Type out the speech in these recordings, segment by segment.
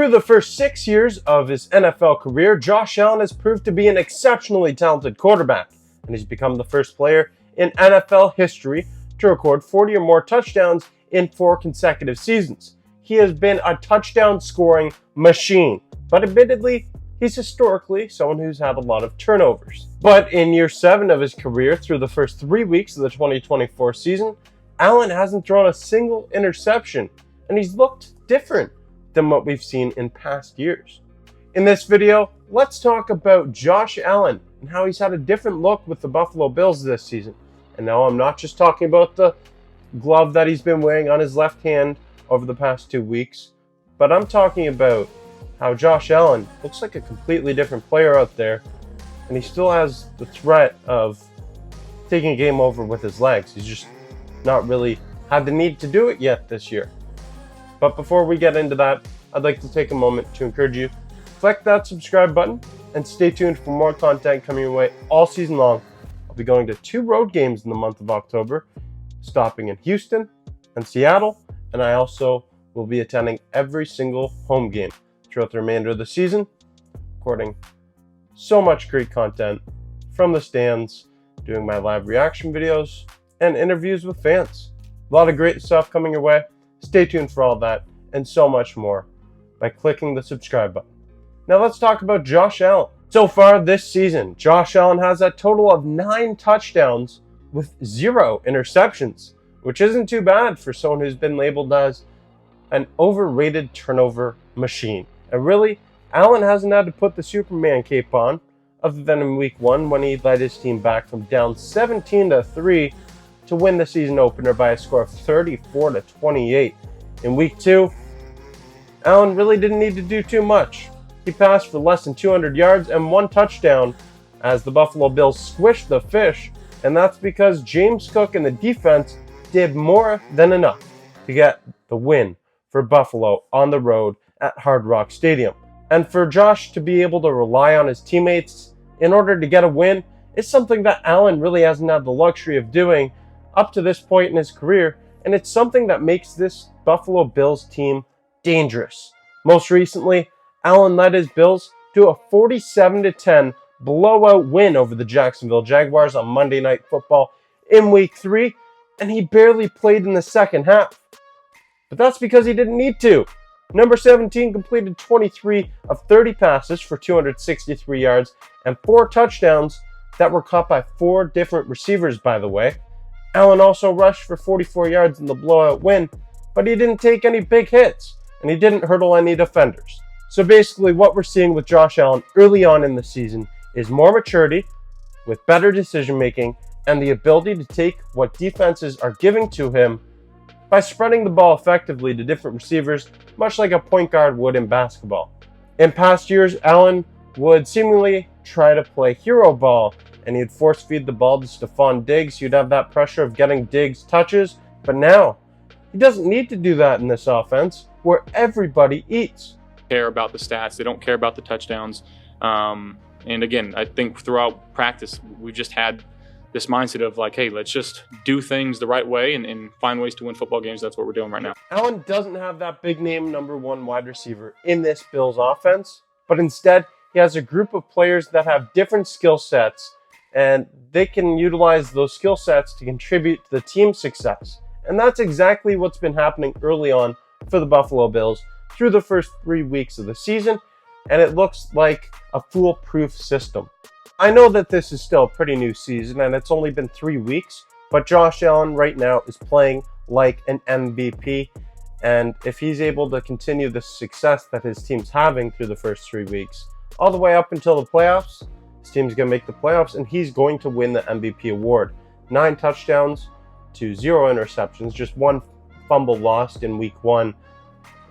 Through the first 6 years of his NFL career, Josh Allen has proved to be an exceptionally talented quarterback, and he's become the first player in NFL history to record 40 or more touchdowns in 4 consecutive seasons. He has been a touchdown scoring machine, but admittedly, he's historically someone who's had a lot of turnovers. But in year 7 of his career, through the first 3 weeks of the 2024 season, Allen hasn't thrown a single interception, and he's looked different than what we've seen in past years. In this video, let's talk about Josh Allen and how he's had a different look with the Buffalo Bills this season. And now I'm not just talking about the glove that he's been wearing on his left hand over the past 2 weeks, but I'm talking about how Josh Allen looks like a completely different player out there, and he still has the threat of taking a game over with his legs. He's just not really had the need to do it yet this year. But before we get into that, I'd like to take a moment to encourage you, click that subscribe button and stay tuned for more content coming your way all season long. I'll be going to 2 road games in the month of October, stopping in Houston and Seattle, and I also will be attending every single home game throughout the remainder of the season, recording so much great content from the stands, doing my live reaction videos and interviews with fans. A lot of great stuff coming your way. Stay tuned for all that and so much more by clicking the subscribe button. Now let's talk about Josh Allen. So far this season, Josh Allen has a total of 9 touchdowns with 0 interceptions, which isn't too bad for someone who's been labeled as an overrated turnover machine. And really, Allen hasn't had to put the Superman cape on, other than in week 1 when he led his team back from down 17-3 to win the season opener by a score of 34-28. In week 2, Allen really didn't need to do too much. He passed for less than 200 yards and 1 touchdown as the Buffalo Bills squished the fish, and that's because James Cook and the defense did more than enough to get the win for Buffalo on the road at Hard Rock Stadium. And for Josh to be able to rely on his teammates in order to get a win is something that Allen really hasn't had the luxury of doing up to this point in his career, and it's something that makes this Buffalo Bills team dangerous. Most recently, Allen led his Bills to a 47-10 blowout win over the Jacksonville Jaguars on Monday Night Football in week 3, and he barely played in the second half. But that's because he didn't need to. Number 17 completed 23 of 30 passes for 263 yards and 4 touchdowns that were caught by 4 different receivers, by the way. Allen also rushed for 44 yards in the blowout win, but he didn't take any big hits, and he didn't hurdle any defenders. So basically what we're seeing with Josh Allen early on in the season is more maturity, with better decision making, and the ability to take what defenses are giving to him by spreading the ball effectively to different receivers, much like a point guard would in basketball. In past years, Allen would seemingly try to play hero ball, and he'd force feed the ball to Stephon Diggs. You'd have that pressure of getting Diggs touches, but now he doesn't need to do that in this offense where everybody eats. Care about the stats, they don't care about the touchdowns. And again, I think throughout practice, we've just had this mindset of like, hey, let's just do things the right way and find ways to win football games. That's what we're doing right now. Allen doesn't have that big name number 1 wide receiver in this Bills offense, but instead he has a group of players that have different skill sets, and they can utilize those skill sets to contribute to the team's success. And that's exactly what's been happening early on for the Buffalo Bills through the first 3 weeks of the season, and it looks like a foolproof system. I know that this is still a pretty new season and it's only been 3 weeks, but Josh Allen right now is playing like an MVP, and if he's able to continue the success that his team's having through the first 3 weeks, all the way up until the playoffs, his team's going to make the playoffs and he's going to win the MVP award. 9 touchdowns to 0 interceptions, just 1 fumble lost in week 1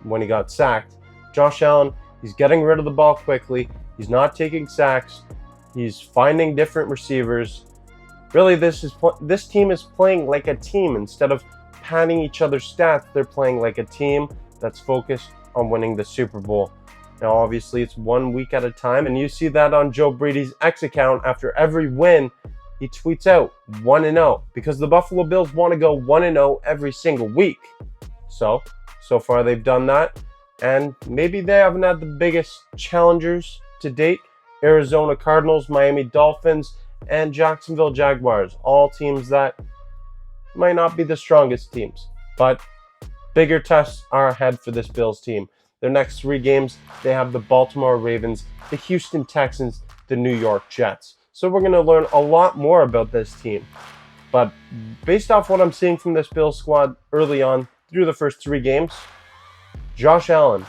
when he got sacked. Josh Allen, he's getting rid of the ball quickly. He's not taking sacks. He's finding different receivers. Really, this team is playing like a team. Instead of padding each other's stats, they're playing like a team that's focused on winning the Super Bowl. Now, obviously, it's 1 week at a time, and you see that on Joe Brady's X account. After every win, he tweets out 1-0 because the Buffalo Bills want to go 1-0 every single week. So far they've done that, And maybe they haven't had the biggest challengers to date. Arizona Cardinals, Miami Dolphins, and Jacksonville Jaguars. All teams that might not be the strongest teams. But bigger tests are ahead for this Bills team. Their next 3 games, they have the Baltimore Ravens, the Houston Texans, the New York Jets. So we're going to learn a lot more about this team. But based off what I'm seeing from this Bills squad early on through the first 3 games, Josh Allen,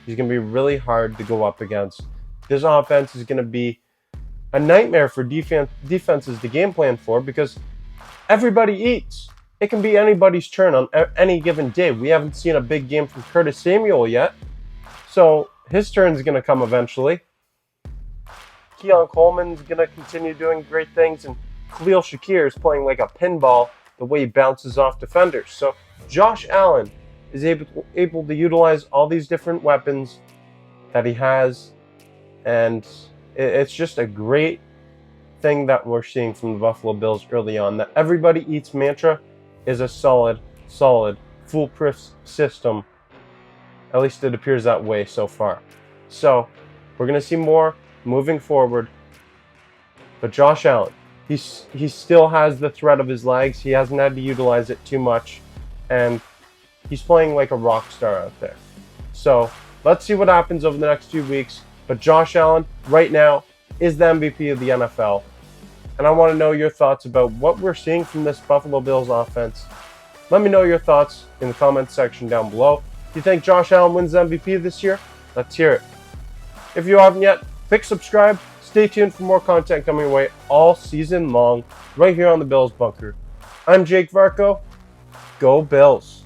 he's going to be really hard to go up against. This offense is going to be a nightmare for defenses to game plan for because everybody eats. It can be anybody's turn on any given day. We haven't seen a big game from Curtis Samuel yet, so his turn is going to come eventually. Keon Coleman's going to continue doing great things, and Khalil Shakir is playing like a pinball the way he bounces off defenders. So Josh Allen is able to utilize all these different weapons that he has, and it's just a great thing that we're seeing from the Buffalo Bills early on. That everybody eats mantra is a solid, foolproof system. At least it appears that way so far. So we're going to see more moving forward. But Josh Allen, he still has the threat of his legs. He hasn't had to utilize it too much. And he's playing like a rock star out there. So let's see what happens over the next few weeks. But Josh Allen, right now, is the MVP of the NFL. And I want to know your thoughts about what we're seeing from this Buffalo Bills offense. Let me know your thoughts in the comments section down below. Do you think Josh Allen wins the MVP this year? Let's hear it. If you haven't yet, click subscribe. Stay tuned for more content coming your way all season long, right here on the Bills Bunker. I'm Jake Varco. Go Bills.